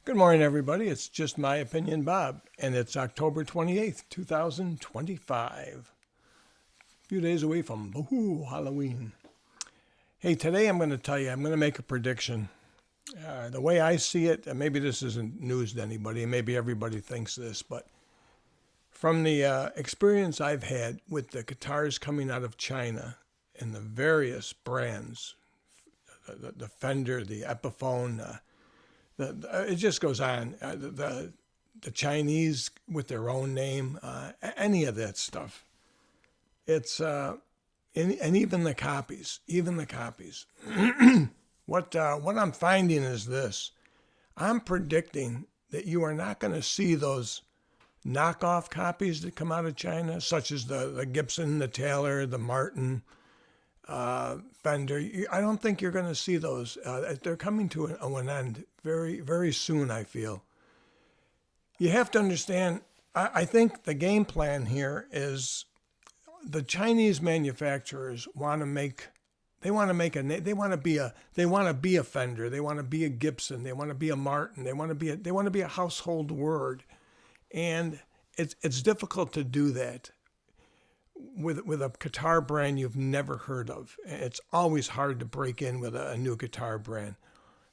Good morning, everybody. It's Just My Opinion, Bob, and it's October 28th, 2025. A few days away from Halloween. Hey, today I'm going to make a prediction. The way I see it, and maybe this isn't news to anybody, and maybe everybody thinks this, but from the experience I've had with the guitars coming out of China and the various brands, the Fender, the Epiphone, it just goes on. The Chinese with their own name, any of that stuff. It's and even the copies, What I'm finding is this: I'm predicting that you are not going to see those knockoff copies that come out of China, such as the Gibson, the Taylor, the Martin, Fender. I don't think you're going to see those. They're coming to an end very, very soon, I feel. You have to understand, I think the game plan here is the Chinese manufacturers want to make, they want to be a Fender, they want to be a Gibson, they want to be a Martin, they want to be a household word. And it's difficult to do that with a guitar brand you've never heard of. It's always hard to break in with a new guitar brand.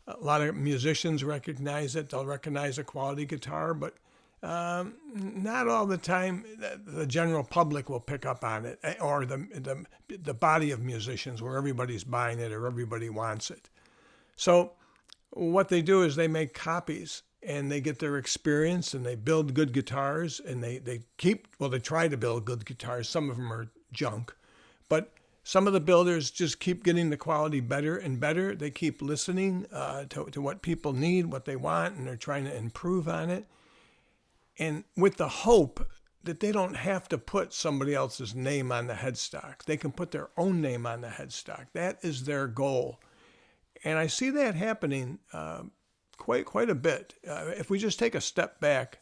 A lot of musicians recognize it. They'll recognize a quality guitar, but not all the time the general public will pick up on it, or the body of musicians where everybody's buying it or everybody wants it. So what they do is they make copies, and they get their experience, and they build good guitars, and they try to build good guitars. Some of them are junk, but some of the builders just keep getting the quality better and better. They keep listening to what people need, what they want, and they're trying to improve on it. And with the hope that they don't have to put somebody else's name on the headstock. They can put their own name on the headstock. That is their goal. And I see that happening quite a bit. If we just take a step back,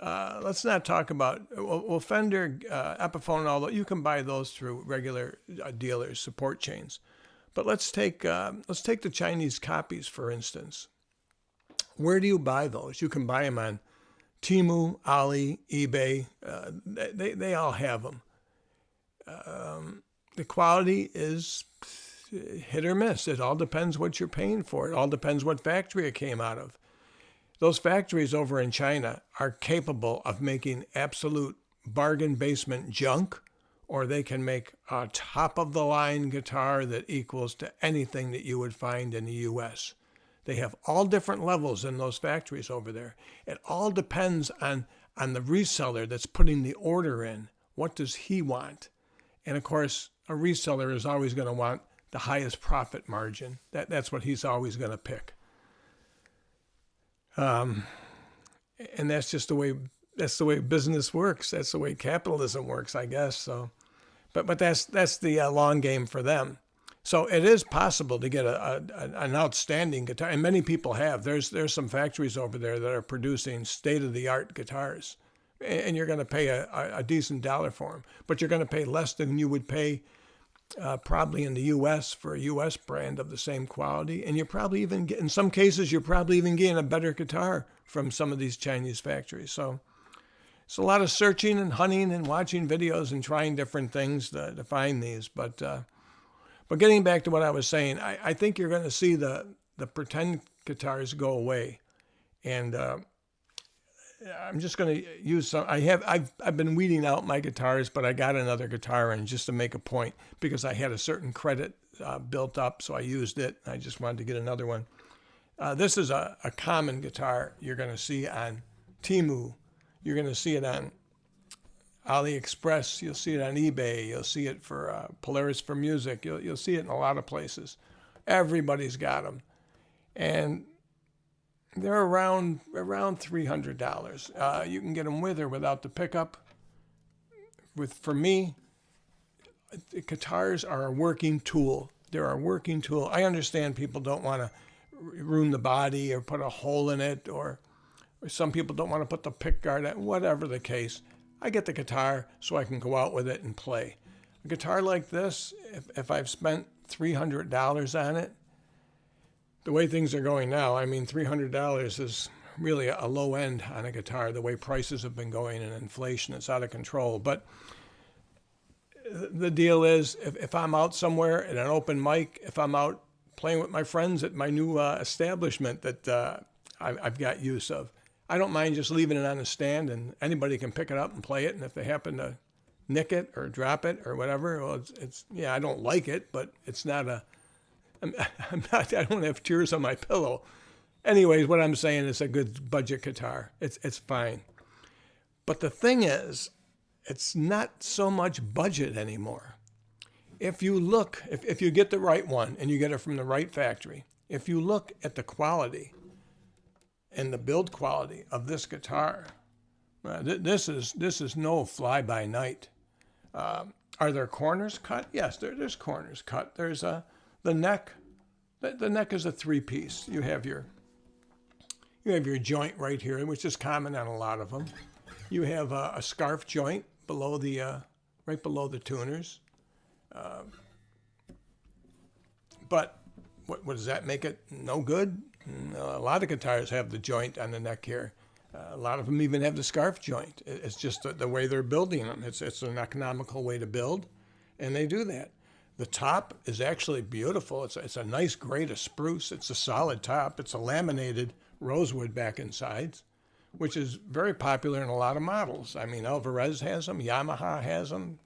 let's not talk about Fender, Epiphone, although you can buy those through regular dealers, support chains. But let's take the Chinese copies, for instance. Where do you buy those? You can buy them on Temu, Ali, eBay. They all have them. The quality is hit or miss. It all depends what you're paying for. It all depends what factory it came out of. Those factories over in China are capable of making absolute bargain basement junk, or they can make a top-of-the-line guitar that equals to anything that you would find in the U.S. They have all different levels in those factories over there. It all depends on the reseller that's putting the order in. What does he want? And, of course, a reseller is always going to want the highest profit margin. That's what he's always going to pick. And that's just the way business works. That's the way capitalism works, I guess. So, but that's the long game for them. So it is possible to get an outstanding guitar, and many people have. There's some factories over there that are producing state-of-the-art guitars, and you're going to pay a decent dollar for them. But you're going to pay less than you would pay probably in the U.S. for a U.S. brand of the same quality. And you're probably even in some cases, you're probably even getting a better guitar from some of these Chinese factories. So it's a lot of searching and hunting and watching videos and trying different things to find these. But getting back to what I was saying, I think you're going to see the pretend guitars go away. And I'm just going to use some. I've been weeding out my guitars, but I got another guitar in just to make a point because I had a certain credit built up, so I used it. I just wanted to get another one. This is a common guitar you're going to see on Temu. You're going to see it on AliExpress. You'll see it on eBay. You'll see it for Polaris for Music. You'll see it in a lot of places. Everybody's got them, and they're around $300. You can get them with or without the pickup. For me, guitars are a working tool. They're a working tool. I understand people don't want to ruin the body or put a hole in it, or some people don't want to put the pick guard on. Whatever the case, I get the guitar so I can go out with it and play. A guitar like this, if I've spent $300 on it, the way things are going now, I mean, $300 is really a low end on a guitar. The way prices have been going and inflation, it's out of control. But the deal is, if I'm out somewhere at an open mic, if I'm out playing with my friends at my new establishment that I've got use of, I don't mind just leaving it on a stand, and anybody can pick it up and play it. And if they happen to nick it or drop it or whatever, well, it's yeah, I don't like it, but it's not a. I don't have tears on my pillow. Anyways, what I'm saying is a good budget guitar. It's fine. But the thing is, it's not so much budget anymore. If you look, if you get the right one and you get it from the right factory, if you look at the quality and the build quality of this guitar, this is no fly-by-night. Are there corners cut? Yes, there's corners cut. There's the neck. The neck is a three-piece. You have your joint right here, which is common on a lot of them. You have a scarf joint below the right below the tuners. But what does that make it no good? A lot of guitars have the joint on the neck here. A lot of them even have the scarf joint. It's just the way they're building them. It's an economical way to build, and they do that. The top is actually beautiful. It's a nice grade of spruce. It's a solid top. It's a laminated rosewood back and sides, which is very popular in a lot of models. I mean, Alvarez has them, Yamaha has them,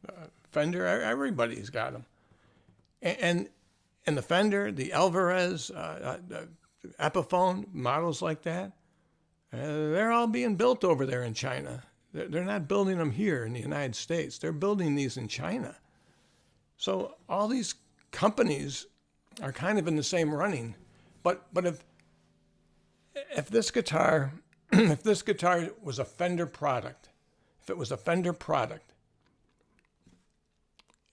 Fender, everybody's got them. And the Fender, the Alvarez, the Epiphone, models like that, they're all being built over there in China. They're not building them here in the United States. They're building these in China. So all these companies are kind of in the same running. But if this guitar if this guitar was a Fender product, if it was a Fender product,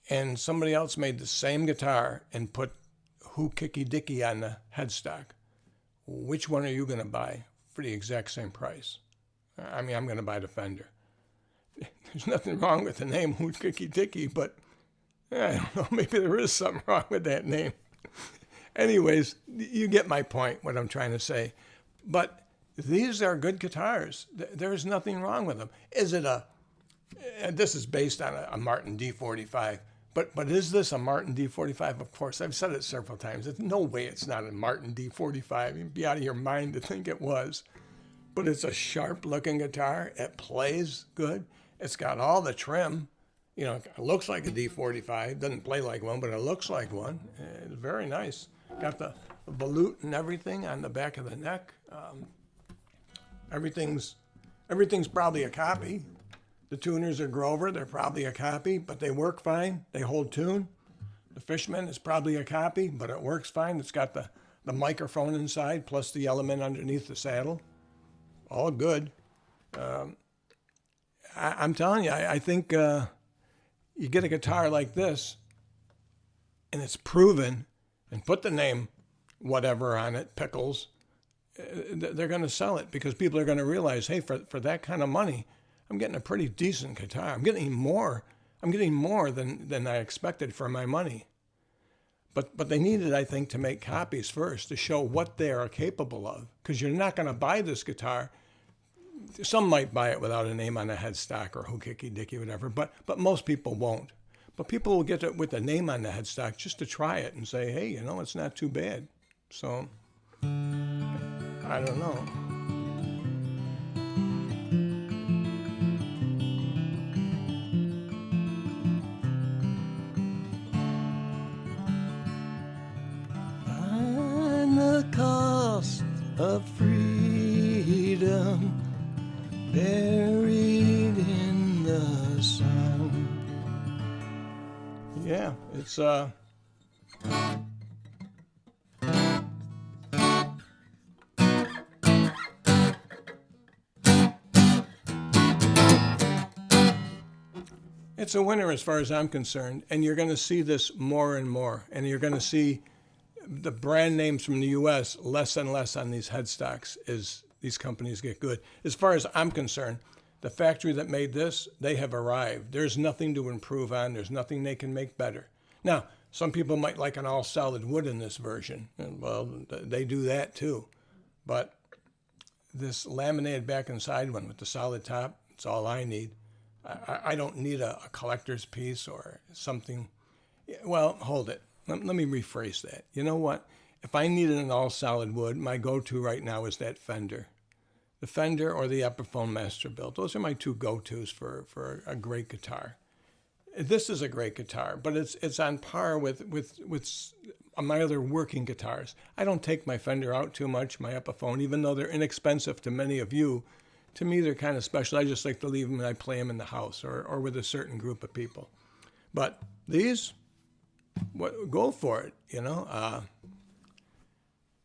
and somebody else made the same guitar and put Who Kicky Dicky on the headstock, which one are you going to buy for the exact same price? I mean, I'm going to buy the Fender. There's nothing wrong with the name Who Kicky Dicky, but I don't know, maybe there is something wrong with that name. Anyways, you get my point, what I'm trying to say. But these are good guitars. There's nothing wrong with them. Is it and this is based on a Martin D45, but is this a Martin D45? Of course, I've said it several times. There's no way it's not a Martin D45. You'd be out of your mind to think it was. But it's a sharp-looking guitar. It plays good. It's got all the trim. You know, it looks like a D45. Doesn't play like one, but it looks like one. It's very nice. Got the volute and everything on the back of the neck. Everything's probably a copy. The tuners are Grover. They're probably a copy, but they work fine. They hold tune. The Fishman is probably a copy, but it works fine. It's got the microphone inside plus the element underneath the saddle. All good. I'm telling you, I think you get a guitar like this, and it's proven, and put the name whatever on it, Pickles, they're going to sell it because people are going to realize, hey, for that kind of money, I'm getting a pretty decent guitar. I'm getting more than I expected for my money. But they needed, I think, to make copies first to show what they are capable of, because you're not going to buy this guitar. Some might buy it without a name on the headstock or Who Kicky Dicky, whatever, but most people won't. But people will get it with a name on the headstock just to try it and say, hey, you know, it's not too bad. So, I don't know. And the cost of freedom buried in the sun. Yeah, it's it's a winner as far as I'm concerned, and you're going to see this more and more, and you're going to see the brand names from the U.S. less and less on these headstocks as these companies get good. As far as I'm concerned, the factory that made this, they have arrived. There's nothing to improve on. There's nothing they can make better. Now, some people might like an all-solid wood in this version. And, well, they do that too. But this laminated back and side one with the solid top, it's all I need. I don't need a collector's piece or something. Well, hold it. Let me rephrase that. You know what? If I needed an all solid wood, my go-to right now is that Fender. The Fender or the Epiphone Masterbuilt. Those are my two go-tos for a great guitar. This is a great guitar, but it's on par with my other working guitars. I don't take my Fender out too much, my Epiphone, even though they're inexpensive to many of you. To me, they're kind of special. I just like to leave them and I play them in the house or with a certain group of people. But these, go for it, you know.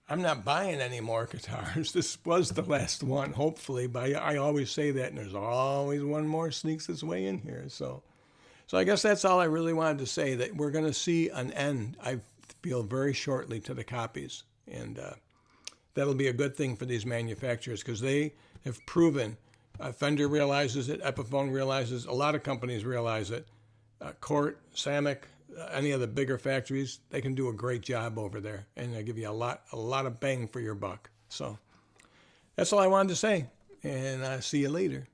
I'm not buying any more guitars. This was the last one, hopefully. But I always say that, and there's always one more sneaks its way in here. So I guess that's all I really wanted to say, that we're going to see an end, I feel, very shortly to the copies. And that'll be a good thing for these manufacturers because they have proven, Fender realizes it, Epiphone realizes, a lot of companies realize it, Cort, Samick, any of the bigger factories, they can do a great job over there, and they give you a lot of bang for your buck. So that's all I wanted to say, and see you later.